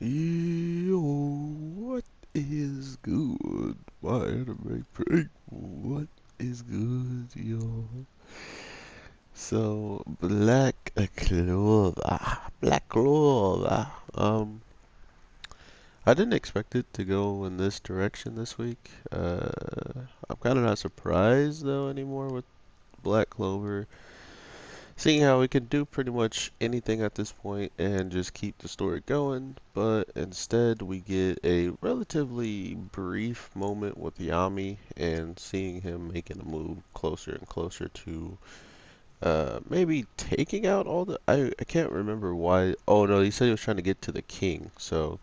Yo, what is good? My anime people, what is good, yo? So, Black Clover. I didn't expect it to go in this direction this week. I'm kind of not surprised though anymore with Black Clover. Seeing how we can do pretty much anything at this point and just keep the story going, but instead we get a relatively brief moment with Yami and seeing him making a move closer and closer to maybe taking out all the I can't remember why. Oh no, he said he was trying to get to the king. So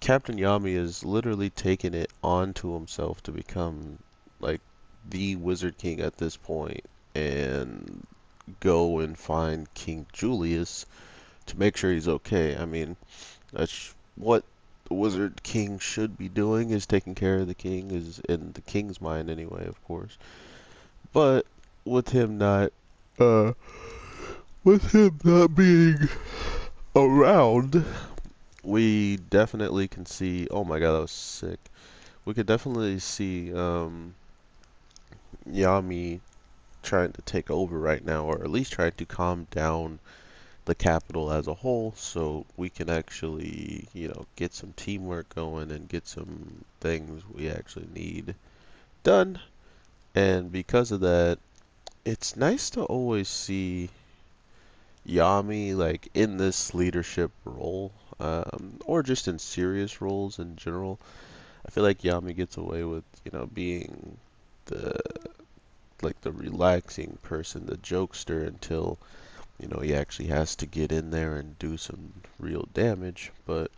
Captain Yami is literally taking it onto himself to become like the Wizard King at this point and go and find King Julius to make sure he's okay. I mean, that's what the Wizard King should be doing, is taking care of the king, is in the king's mind anyway, of course. But with him not uh with him not being around, we definitely can see, oh my god, that was sick. We could definitely see Yami trying to take over right now, or at least trying to calm down the capital as a whole, so we can actually, get some teamwork going and get some things we actually need done. And because of that, it's nice to always see Yami like in this leadership role, or just in serious roles in general. I feel like Yami gets away with, being the the relaxing person, the jokester until he actually has to get in there and do some real damage. But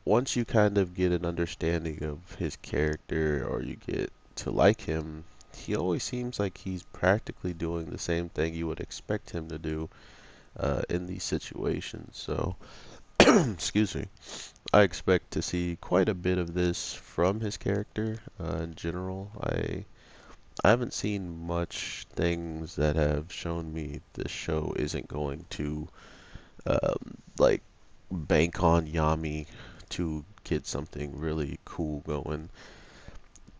once you kind of get an understanding of his character or you get to like him, he always seems like he's practically doing the same thing you would expect him to do in these situations. So, excuse me, I expect to see quite a bit of this from his character in general. I haven't seen much things that have shown me this show isn't going to like bank on Yami to get something really cool going.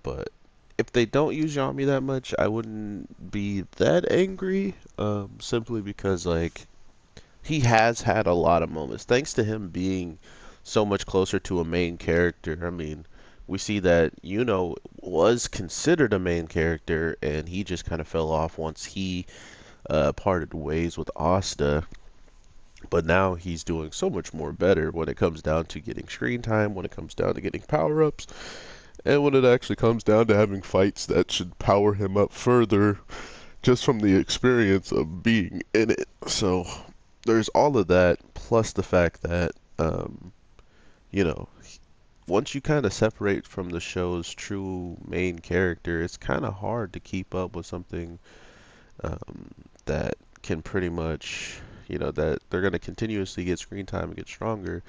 But if they don't use Yami that much, I wouldn't be that angry. Simply because he has had a lot of moments, thanks to him being so much closer to a main character. I mean, we see that was considered a main character, and he just kind of fell off once he parted ways with Asta. But now he's doing so much more better when it comes down to getting screen time, when it comes down to getting power ups, and when it actually comes down to having fights that should power him up further just from the experience of being in it. So there's all of that, plus the fact that, you know, once you kind of separate from the show's true main character, it's kind of hard to keep up with something um, that can pretty much, that they're going to continuously get screen time and get stronger.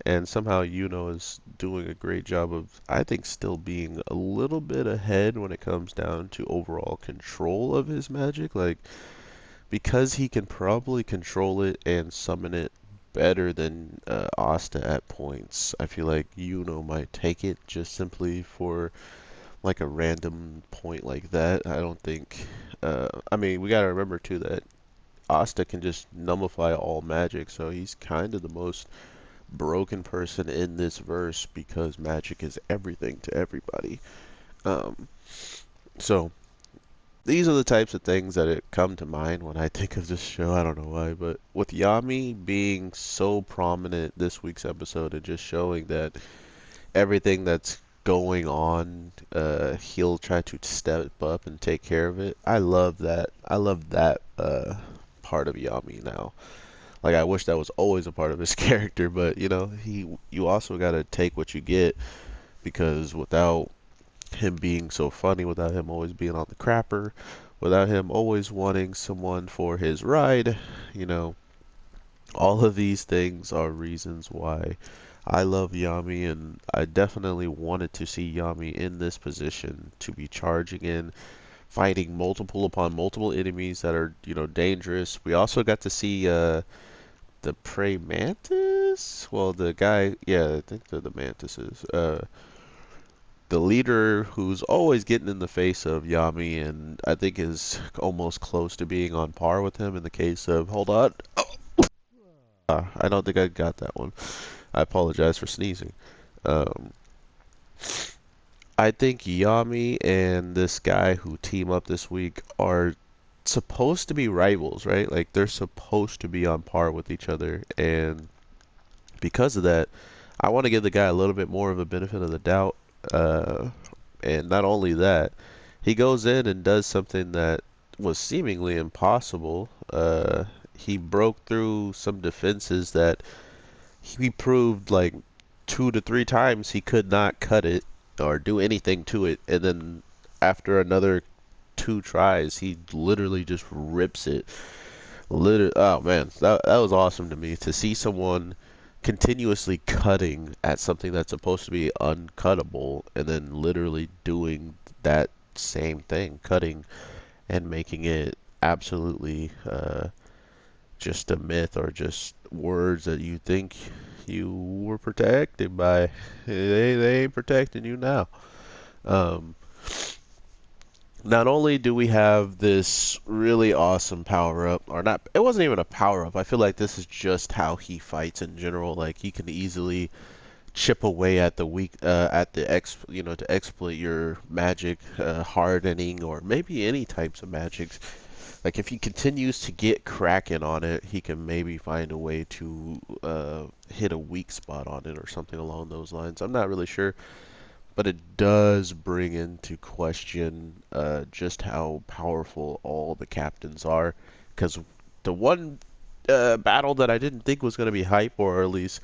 And somehow is doing a great job of, I think, still being a little bit ahead when it comes down to overall control of his magic. Like, because he can probably control it and summon it better than Asta at points, I feel like might take it just simply for like a random point like that. I don't think. I mean, we gotta remember too that Asta can just nullify all magic, so he's kind of the most broken person in this verse because magic is everything to everybody. Um, so these are the types of things that come to mind when I think of this show. I don't know why, but with Yami being so prominent this week's episode and just showing that everything that's going on, he'll try to step up and take care of it. I love that. I love that part of Yami now. Like, I wish that was always a part of his character, but you also got to take what you get, because without him being so funny, without him always being on the crapper, without him always wanting someone for his ride, you know, all of these things are reasons why I love Yami, and I definitely wanted to see Yami in this position to be charging in, fighting multiple upon multiple enemies that are, dangerous. We also got to see the prey mantis. mantis? Well, the guy, yeah, I think they're the mantises. The leader who's always getting in the face of Yami and I think is almost close to being on par with him in the case of, hold on. I don't think I got that one. I apologize for sneezing. Um, I think Yami and this guy who team up this week are supposed to be rivals, right? Like they're supposed to be on par with each other, and because of that, I want to give the guy a little bit more of a benefit of the doubt. Uh, and not only that, he goes in and does something that was seemingly impossible. He broke through some defenses that he proved like 2 to 3 times he could not cut it or do anything to it, and then after another 2 tries, he literally just rips it. Oh man, that was awesome to me to see someone continuously cutting at something that's supposed to be uncuttable, and then literally doing that same thing, cutting and making it absolutely just a myth or just words that you think you were protected by. They ain't protecting you now. Um, Not only do we have this really awesome power up, or not, it wasn't even a power up. I feel like this is just how he fights in general. Like he can easily chip away at the weak, at the to exploit your magic hardening or maybe any types of magics. Like if he continues to get cracking on it, he can maybe find a way to hit a weak spot on it or something along those lines. I'm not really sure, but it does bring into question just how powerful all the captains are. Because the one battle that I didn't think was going to be hype, or at least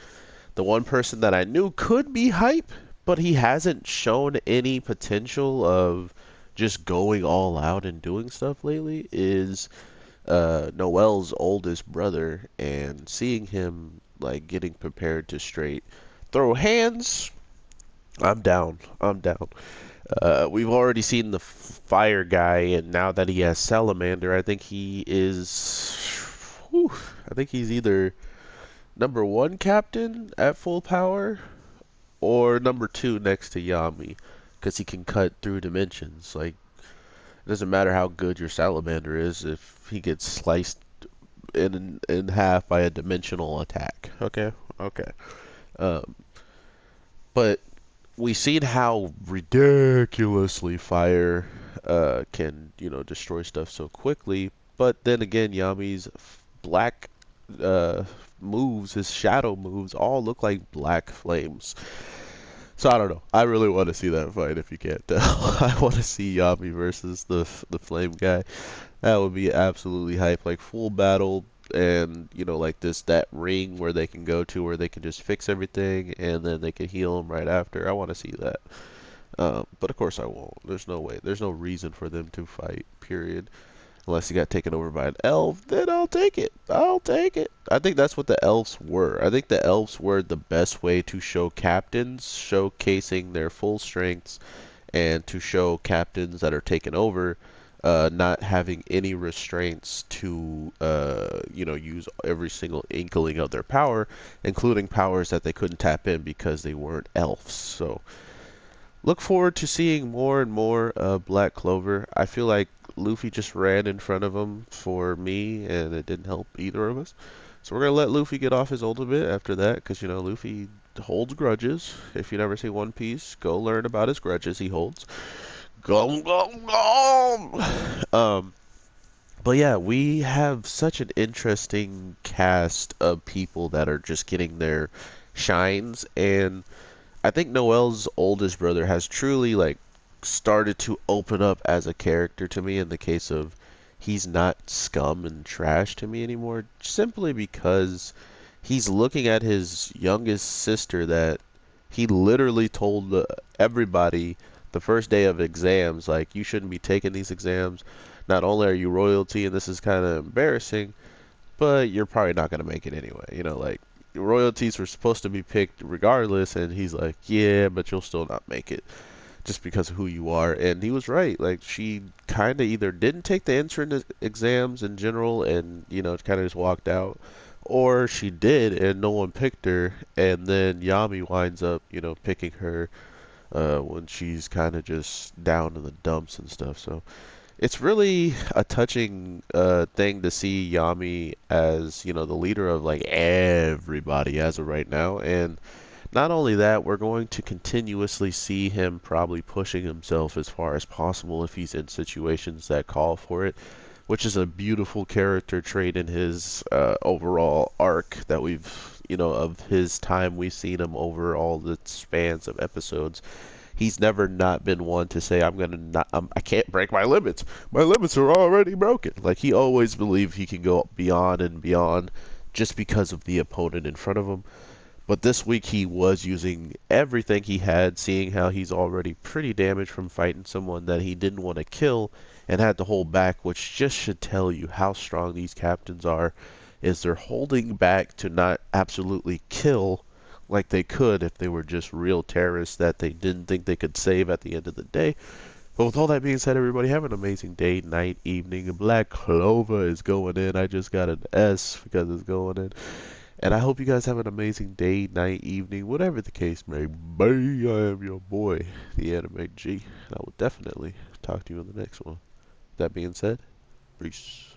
the one person that I knew could be hype, but he hasn't shown any potential of just going all out and doing stuff lately, is Noel's oldest brother, and seeing him like getting prepared to straight throw hands. I'm down. I'm down. We've already seen the fire guy, and now that he has Salamander, I think he is. Whew, I think he's either number 1 captain at full power or number 2 next to Yami, because he can cut through dimensions. Like it doesn't matter how good your Salamander is if he gets sliced in half by a dimensional attack. Okay, okay. Um, but we've seen how ridiculously fire can, destroy stuff so quickly. But then again, Yami's black uh, moves, his shadow moves, all look like black flames. So I don't know. I really want to see that fight if you can't tell. I want to see Yami versus the flame guy. That would be absolutely hype. Like full battle and like that ring where they can go to where they can just fix everything and then they can heal them right after. I want to see that. But of course I won't. There's no way. There's no reason for them to fight, period. Unless he got taken over by an elf, then I'll take it. I'll take it. I think that's what the elves were. I think the elves were the best way to show captains, showcasing their full strengths, and to show captains that are taken over, not having any restraints to, use every single inkling of their power, including powers that they couldn't tap in because they weren't elves. So look forward to seeing more and more Black Clover. I feel like Luffy just ran in front of him for me, and it didn't help either of us. So we're going to let Luffy get off his ultimate after that, because, Luffy holds grudges. If you never see One Piece, go learn about his grudges he holds. Gum, gum, gum! But yeah, we have such an interesting cast of people that are just getting their shines, and I think Noel's oldest brother has truly like started to open up as a character to me in the case of he's not scum and trash to me anymore, simply because he's looking at his youngest sister that he literally told everybody the first day of exams, like, you shouldn't be taking these exams. Not only are you royalty and this is kind of embarrassing, but you're probably not going to make it anyway. Like, royalties were supposed to be picked regardless, and he's like, yeah, but you'll still not make it just because of who you are. And he was right. Like, she kind of either didn't take the entrance exams in general and, kind of just walked out, or she did and no one picked her, and then Yami winds up, picking her when she's kind of just down in the dumps and stuff. So it's really a touching thing to see Yami as, the leader of like everybody as of right now. And not only that, we're going to continuously see him probably pushing himself as far as possible if he's in situations that call for it, which is a beautiful character trait in his overall arc that of his time we've seen him over all the spans of episodes. He's never not been one to say, I'm gonna not, I can't break my limits. My limits are already broken. Like, he always believed he can go beyond and beyond just because of the opponent in front of him. But this week he was using everything he had, seeing how he's already pretty damaged from fighting someone that he didn't want to kill and had to hold back, which just should tell you how strong these captains are, is they're holding back to not absolutely kill like they could if they were just real terrorists that they didn't think they could save at the end of the day. But with all that being said, everybody have an amazing day, night, evening. Black Clover is going in. I just got an S because it's going in. And I hope you guys have an amazing day, night, evening, whatever the case may be. I am your boy, the Anime G. And I will definitely talk to you in the next one. That being said, peace.